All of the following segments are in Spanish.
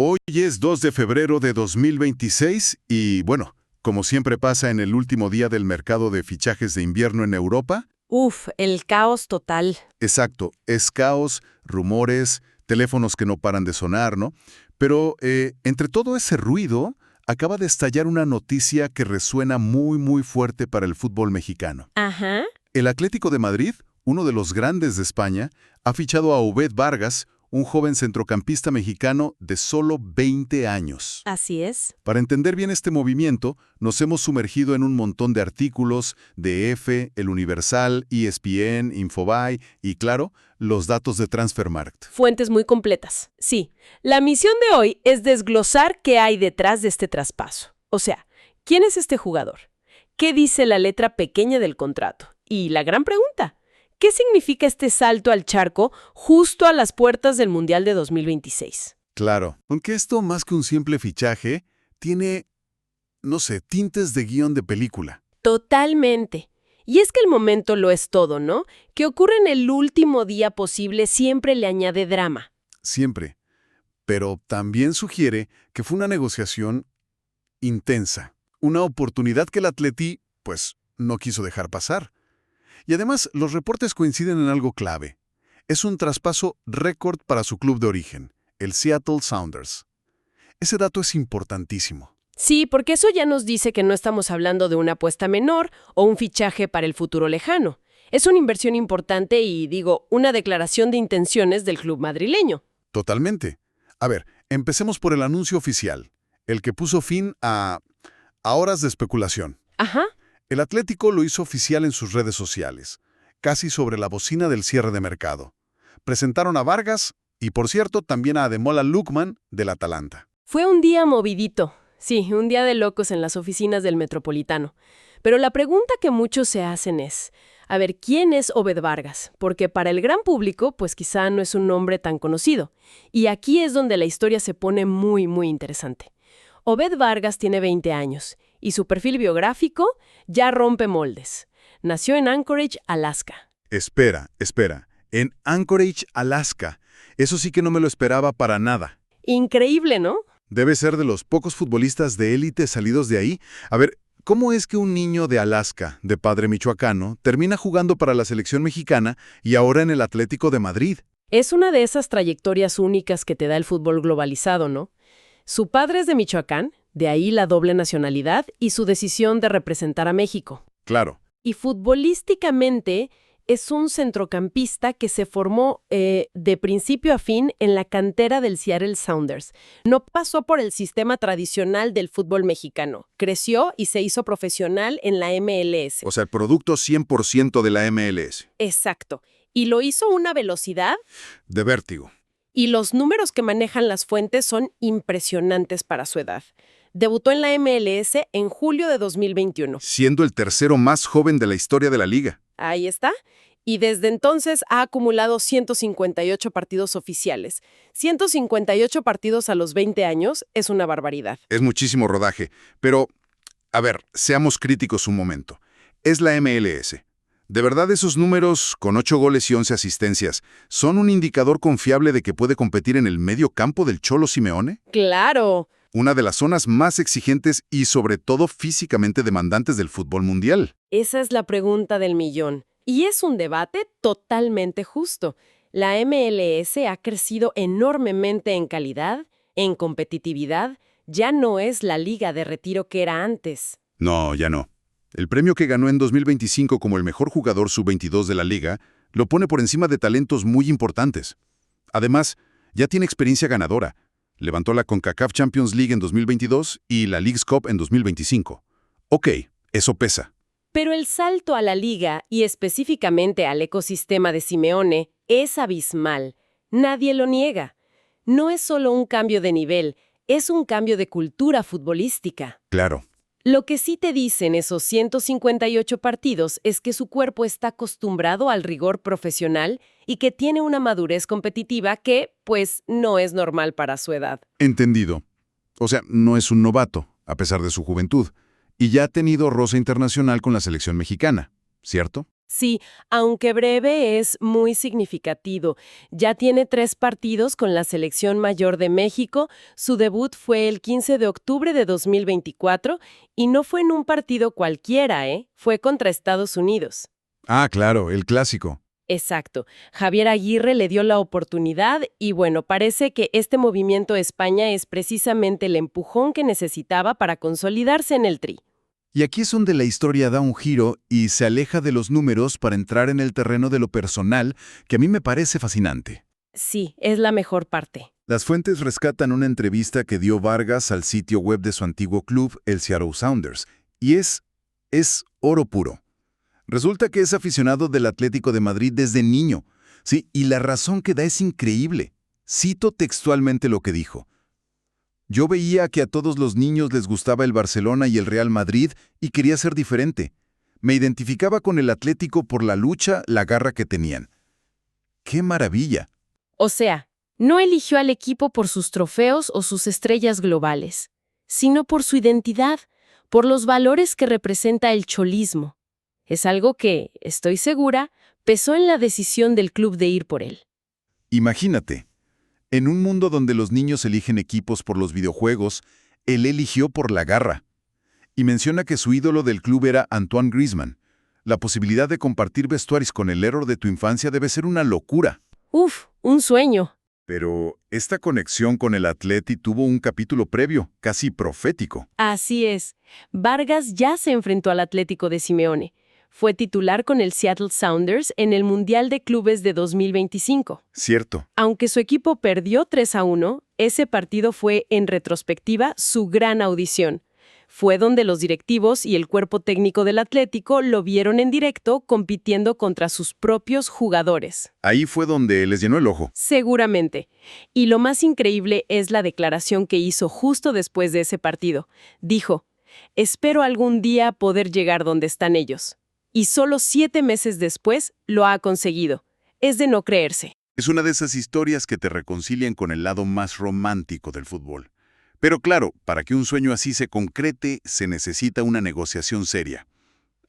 Hoy es 2 de febrero de 2026 y, bueno, como siempre pasa en el último día del mercado de fichajes de invierno en Europa, Uf, el caos total. exacto, es caos, rumores, teléfonos que no paran de sonar, ¿no? Pero entre todo ese ruido, acaba de estallar una noticia que resuena muy fuerte para el fútbol mexicano. Ajá. El Atlético de Madrid, uno de los grandes de España, ha fichado a Obed Vargas, un joven centrocampista mexicano de solo 20 años. Así es. Para entender bien este movimiento, nos hemos sumergido en un montón de artículos de EFE, El Universal, ESPN, Infobae y, claro, los datos de Transfermarkt. Fuentes muy completas. Sí. La misión de hoy es desglosar qué hay detrás de este traspaso. O sea, ¿quién es este jugador? ¿Qué dice la letra pequeña del contrato? Y la gran pregunta, ¿qué significa este salto al charco justo a las puertas del Mundial de 2026? Claro, aunque esto más que un simple fichaje, tiene, no sé, tintes de guión de película. Totalmente. Y es que el momento lo es todo, ¿no? Que ocurre en el último día posible siempre le añade drama. Siempre. Pero también sugiere que fue una negociación intensa. Una oportunidad que el Atleti, pues, no quiso dejar pasar. Y además, los reportes coinciden en algo clave. Es un traspaso récord para su club de origen, el Seattle Sounders. Ese dato es importantísimo. Sí, porque eso ya nos dice que no estamos hablando de una apuesta menor o un fichaje para el futuro lejano. Es una inversión importante y, digo, una declaración de intenciones del club madrileño. Totalmente. A ver, empecemos por el anuncio oficial, el que puso fin a horas de especulación. Ajá. El Atlético lo hizo oficial en sus redes sociales, casi sobre la bocina del cierre de mercado. Presentaron a Vargas y, por cierto, también a Ademola Lookman del Atalanta. Fue un día movidito. Sí, un día de locos en las oficinas del Metropolitano. Pero la pregunta que muchos se hacen es, a ver, ¿quién es Obed Vargas? Porque para el gran público, pues quizá no es un nombre tan conocido. Y aquí es donde la historia se pone muy interesante. Obed Vargas tiene 20 años y su perfil biográfico ya rompe moldes. Nació en Anchorage, Alaska. Espera. En Anchorage, Alaska. Eso sí que no me lo esperaba para nada. Increíble, ¿no? Debe ser de los pocos futbolistas de élite salidos de ahí. A ver, ¿cómo es que un niño de Alaska, de padre michoacano, termina jugando para la selección mexicana y ahora en el Atlético de Madrid? Es una de esas trayectorias únicas que te da el fútbol globalizado, ¿no? Su padre es de Michoacán, de ahí la doble nacionalidad y su decisión de representar a México. Claro. Y futbolísticamente es un centrocampista que se formó de principio a fin en la cantera del Seattle Sounders. No pasó por el sistema tradicional del fútbol mexicano. Creció y se hizo profesional en la MLS. O sea, el producto 100% de la MLS. Exacto. Y lo hizo a una velocidad. De vértigo. Y los números que manejan las fuentes son impresionantes para su edad. Debutó en la MLS en julio de 2021. Siendo el tercero más joven de la historia de la liga. Ahí está. Y desde entonces ha acumulado 158 partidos oficiales. 158 partidos a los 20 años es una barbaridad. Es muchísimo rodaje. Pero, a ver, seamos críticos un momento. Es la MLS. ¿De verdad esos números, con 8 goles y 11 asistencias, son un indicador confiable de que puede competir en el medio campo del Cholo Simeone? ¡Claro! Una de las zonas más exigentes y sobre todo físicamente demandantes del fútbol mundial. Esa es la pregunta del millón. Y es un debate totalmente justo. La MLS ha crecido enormemente en calidad, en competitividad. Ya no es la liga de retiro que era antes. No, ya no. El premio que ganó en 2025 como el mejor jugador sub-22 de la liga lo pone por encima de talentos muy importantes. Además, ya tiene experiencia ganadora. Levantó la CONCACAF Champions League en 2022 y la Leagues Cup en 2025. Ok, eso pesa. Pero el salto a la liga, y específicamente al ecosistema de Simeone, es abismal. Nadie lo niega. No es solo un cambio de nivel, es un cambio de cultura futbolística. Claro. Lo que sí te dicen esos 158 partidos es que su cuerpo está acostumbrado al rigor profesional y que tiene una madurez competitiva que, pues, no es normal para su edad. Entendido. O sea, no es un novato, a pesar de su juventud. Y ya ha tenido roce internacional con la selección mexicana, ¿cierto? Sí, aunque breve, es muy significativo. Ya tiene 3 partidos con la selección mayor de México. Su debut fue el 15 de octubre de 2024 y no fue en un partido cualquiera, ¿eh? Fue contra Estados Unidos. Ah, claro, el clásico. Exacto. Javier Aguirre le dio la oportunidad y bueno, parece que este movimiento España es precisamente el empujón que necesitaba para consolidarse en el Tri. Y aquí es donde la historia da un giro y se aleja de los números para entrar en el terreno de lo personal, que a mí me parece fascinante. Sí, es la mejor parte. Las fuentes rescatan una entrevista que dio Vargas al sitio web de su antiguo club, el Seattle Sounders, y es oro puro. Resulta que es aficionado del Atlético de Madrid desde niño, ¿sí? Y la razón que da es increíble. Cito textualmente lo que dijo. Yo veía que a todos los niños les gustaba el Barcelona y el Real Madrid y quería ser diferente. Me identificaba con el Atlético por la lucha, la garra que tenían. ¡Qué maravilla! O sea, no eligió al equipo por sus trofeos o sus estrellas globales, sino por su identidad, por los valores que representa el cholismo. Es algo que, estoy segura, pesó en la decisión del club de ir por él. Imagínate, en un mundo donde los niños eligen equipos por los videojuegos, él eligió por la garra. Y menciona que su ídolo del club era Antoine Griezmann. La posibilidad de compartir vestuarios con el héroe de tu infancia debe ser una locura. Uf, un sueño. Pero esta conexión con el Atleti tuvo un capítulo previo, casi profético. Así es. Vargas ya se enfrentó al Atlético de Simeone. Fue titular con el Seattle Sounders en el Mundial de Clubes de 2025. Cierto. Aunque su equipo perdió 3-1, ese partido fue, en retrospectiva, su gran audición. Fue donde los directivos y el cuerpo técnico del Atlético lo vieron en directo compitiendo contra sus propios jugadores. Ahí fue donde les llenó el ojo. Seguramente. Y lo más increíble es la declaración que hizo justo después de ese partido. Dijo, espero algún día poder llegar donde están ellos. Y solo 7 meses después lo ha conseguido. Es de no creerse. Es una de esas historias que te reconcilian con el lado más romántico del fútbol. Pero claro, para que un sueño así se concrete, se necesita una negociación seria.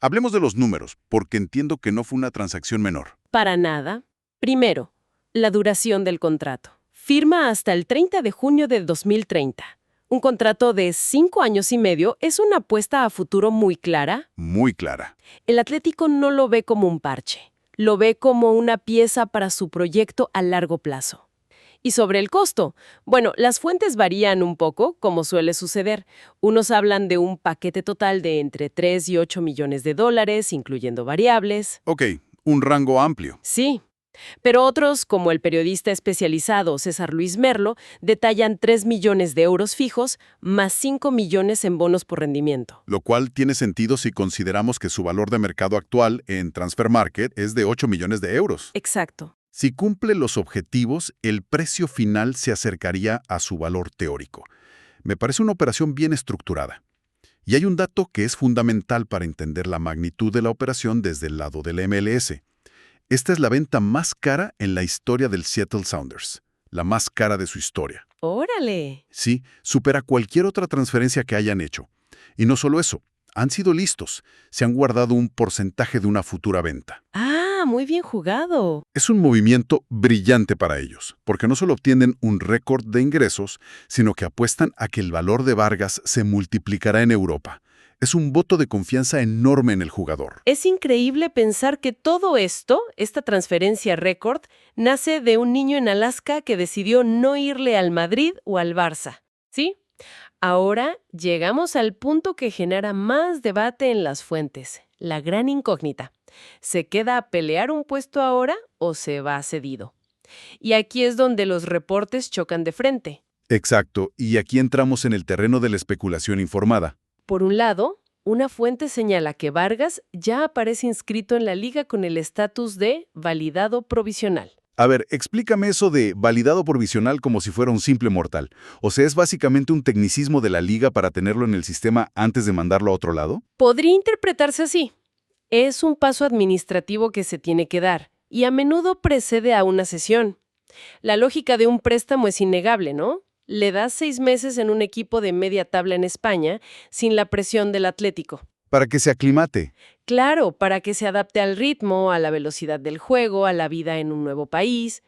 Hablemos de los números, porque entiendo que no fue una transacción menor. Para nada. Primero, la duración del contrato. Firma hasta el 30 de junio de 2030. Un contrato de 5 años y medio es una apuesta a futuro muy clara. Muy clara. El Atlético no lo ve como un parche. Lo ve como una pieza para su proyecto a largo plazo. Y sobre el costo, bueno, las fuentes varían un poco, como suele suceder. Unos hablan de un paquete total de entre 3 y 8 millones de dólares, incluyendo variables. Ok, un rango amplio. Sí, pero otros, como el periodista especializado César Luis Merlo, detallan 3 millones de euros fijos más 5 millones en bonos por rendimiento. Lo cual tiene sentido si consideramos que su valor de mercado actual en Transfer Market es de 8 millones de euros. Exacto. Si cumple los objetivos, el precio final se acercaría a su valor teórico. Me parece una operación bien estructurada. Y hay un dato que es fundamental para entender la magnitud de la operación desde el lado del MLS. Esta es la venta más cara en la historia del Seattle Sounders, la más cara de su historia. ¡Órale! Sí, supera cualquier otra transferencia que hayan hecho. Y no solo eso, han sido listos, se han guardado un porcentaje de una futura venta. ¡Ah, muy bien jugado! Es un movimiento brillante para ellos, porque no solo obtienen un récord de ingresos, sino que apuestan a que el valor de Vargas se multiplicará en Europa. Es un voto de confianza enorme en el jugador. Es increíble pensar que todo esto, esta transferencia récord, nace de un niño en Alaska que decidió no irle al Madrid o al Barça. ¿Sí? Ahora llegamos al punto que genera más debate en las fuentes, la gran incógnita. ¿Se queda a pelear un puesto ahora o se va cedido? Y aquí es donde los reportes chocan de frente. Exacto, y aquí entramos en el terreno de la especulación informada. Por un lado, una fuente señala que Vargas ya aparece inscrito en la liga con el estatus de validado provisional. A ver, explícame eso de validado provisional como si fuera un simple mortal. O sea, ¿es básicamente un tecnicismo de la liga para tenerlo en el sistema antes de mandarlo a otro lado? Podría interpretarse así. Es un paso administrativo que se tiene que dar y a menudo precede a una cesión. La lógica de un préstamo es innegable, ¿no? Le das 6 meses en un equipo de media tabla en España sin la presión del Atlético. para que se aclimate. Claro, para que se adapte al ritmo, a la velocidad del juego, a la vida en un nuevo país.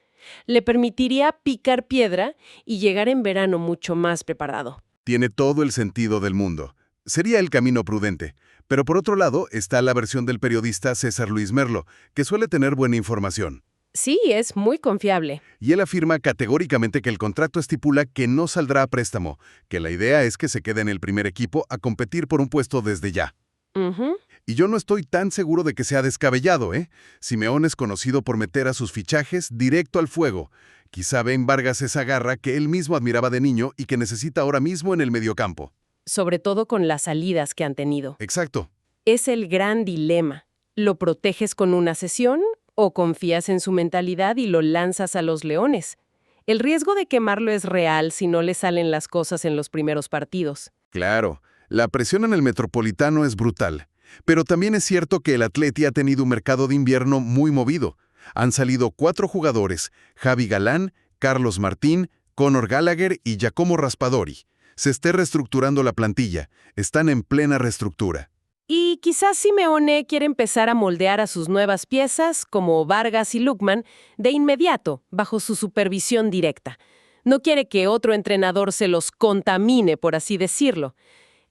Le permitiría picar piedra y llegar en verano mucho más preparado. Tiene todo el sentido del mundo. Sería el camino prudente. Pero por otro lado está la versión del periodista César Luis Merlo, que suele tener buena información. Sí, es muy confiable. Y él afirma categóricamente que el contrato estipula que no saldrá a préstamo, que la idea es que se quede en el primer equipo a competir por un puesto desde ya. Ujú. Y yo no estoy tan seguro de que sea descabellado, ¿eh? Simeone es conocido por meter a sus fichajes directo al fuego. Quizá ve en Vargas esa garra que él mismo admiraba de niño y que necesita ahora mismo en el mediocampo. Sobre todo con las salidas que han tenido. Exacto. Es el gran dilema. ¿Lo proteges con una cesión o confías en su mentalidad y lo lanzas a los Leones? El riesgo de quemarlo es real si no le salen las cosas en los primeros partidos. Claro, la presión en el Metropolitano es brutal. Pero también es cierto que el Atleti ha tenido un mercado de invierno muy movido. Han salido 4 jugadores, Javi Galán, Carlos Martín, Conor Gallagher y Giacomo Raspadori. Se esté reestructurando la plantilla. Están en plena reestructura. Y quizás Simeone quiere empezar a moldear a sus nuevas piezas, como Vargas y Lukman, de inmediato, bajo su supervisión directa. No quiere que otro entrenador se los contamine, por así decirlo.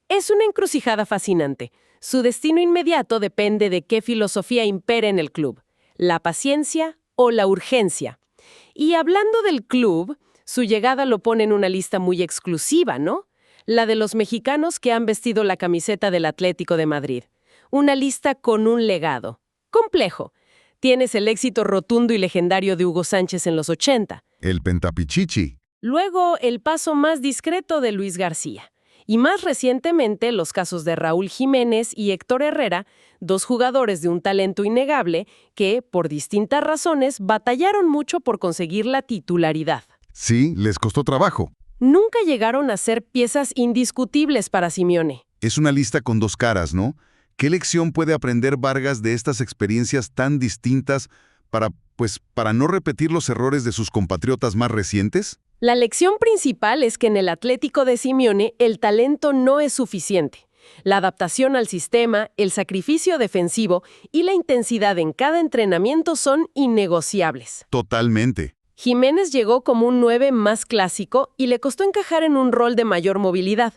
Es una encrucijada fascinante. Su destino inmediato depende de qué filosofía impere en el club, la paciencia o la urgencia. Y hablando del club, su llegada lo pone en una lista muy exclusiva, ¿no? La de los mexicanos que han vestido la camiseta del Atlético de Madrid. Una lista con un legado. Complejo. Tienes el éxito rotundo y legendario de Hugo Sánchez en los 80. El Pentapichichi. Luego, el paso más discreto de Luis García. Y más recientemente, los casos de Raúl Jiménez y Héctor Herrera, 2 jugadores de un talento innegable que, por distintas razones, batallaron mucho por conseguir la titularidad. Sí, les costó trabajo. Nunca llegaron a ser piezas indiscutibles para Simeone. Es una lista con 2 caras, ¿no? ¿Qué lección puede aprender Vargas de estas experiencias tan distintas para no repetir los errores de sus compatriotas más recientes? La lección principal es que en el Atlético de Simeone el talento no es suficiente. La adaptación al sistema, el sacrificio defensivo y la intensidad en cada entrenamiento son innegociables. Totalmente. Jiménez llegó como un 9 más clásico y le costó encajar en un rol de mayor movilidad.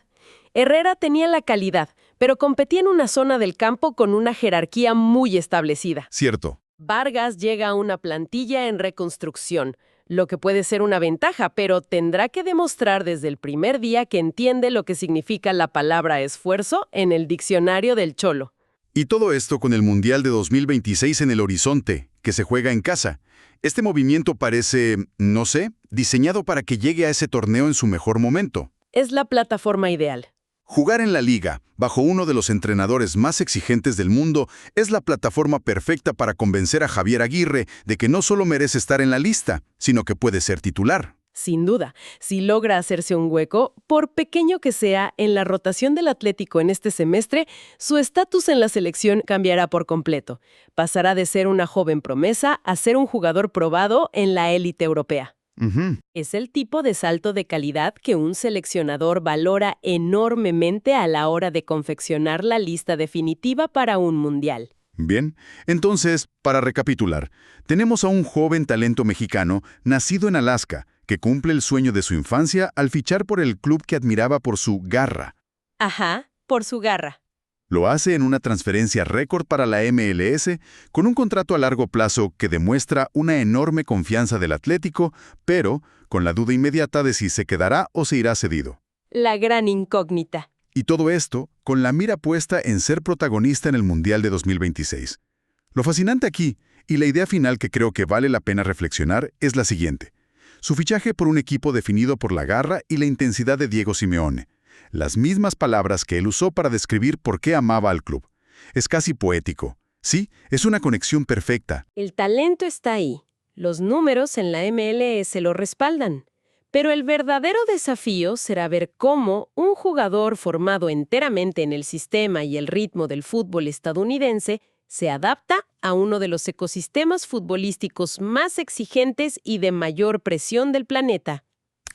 Herrera tenía la calidad, pero competía en una zona del campo con una jerarquía muy establecida. Cierto. Vargas llega a una plantilla en reconstrucción, lo que puede ser una ventaja, pero tendrá que demostrar desde el primer día que entiende lo que significa la palabra esfuerzo en el diccionario del Cholo. Y todo esto con el Mundial de 2026 en el horizonte, que se juega en casa. Este movimiento parece, no sé, diseñado para que llegue a ese torneo en su mejor momento. Es la plataforma ideal. Jugar en la liga, bajo uno de los entrenadores más exigentes del mundo, es la plataforma perfecta para convencer a Javier Aguirre de que no solo merece estar en la lista, sino que puede ser titular. Sin duda, si logra hacerse un hueco, por pequeño que sea, en la rotación del Atlético en este semestre, su estatus en la selección cambiará por completo. Pasará de ser una joven promesa a ser un jugador probado en la élite europea. Es el tipo de salto de calidad que un seleccionador valora enormemente a la hora de confeccionar la lista definitiva para un mundial. Bien, entonces, para recapitular, tenemos a un joven talento mexicano nacido en Alaska, que cumple el sueño de su infancia al fichar por el club que admiraba por su garra. Ajá, por su garra. Lo hace en una transferencia récord para la MLS, con un contrato a largo plazo que demuestra una enorme confianza del Atlético, pero con la duda inmediata de si se quedará o se irá cedido. La gran incógnita. Y todo esto con la mira puesta en ser protagonista en el Mundial de 2026. Lo fascinante aquí, y la idea final que creo que vale la pena reflexionar, es la siguiente. Su fichaje por un equipo definido por la garra y la intensidad de Diego Simeone. Las mismas palabras que él usó para describir por qué amaba al club. Es casi poético. Sí, es una conexión perfecta. El talento está ahí. Los números en la MLS lo respaldan. Pero el verdadero desafío será ver cómo un jugador formado enteramente en el sistema y el ritmo del fútbol estadounidense se adapta a uno de los ecosistemas futbolísticos más exigentes y de mayor presión del planeta.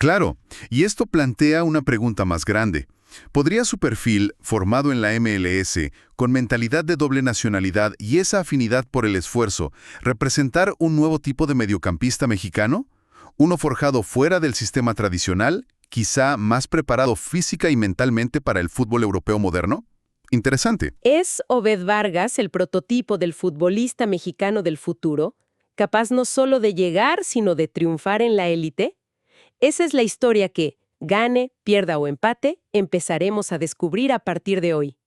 Claro, y esto plantea una pregunta más grande. ¿Podría su perfil, formado en la MLS, con mentalidad de doble nacionalidad y esa afinidad por el esfuerzo, representar un nuevo tipo de mediocampista mexicano? ¿Uno forjado fuera del sistema tradicional, quizá más preparado física y mentalmente para el fútbol europeo moderno? Interesante. ¿Es Obed Vargas el prototipo del futbolista mexicano del futuro, capaz no solo de llegar, sino de triunfar en la élite? Esa es la historia que, gane, pierda o empate, empezaremos a descubrir a partir de hoy.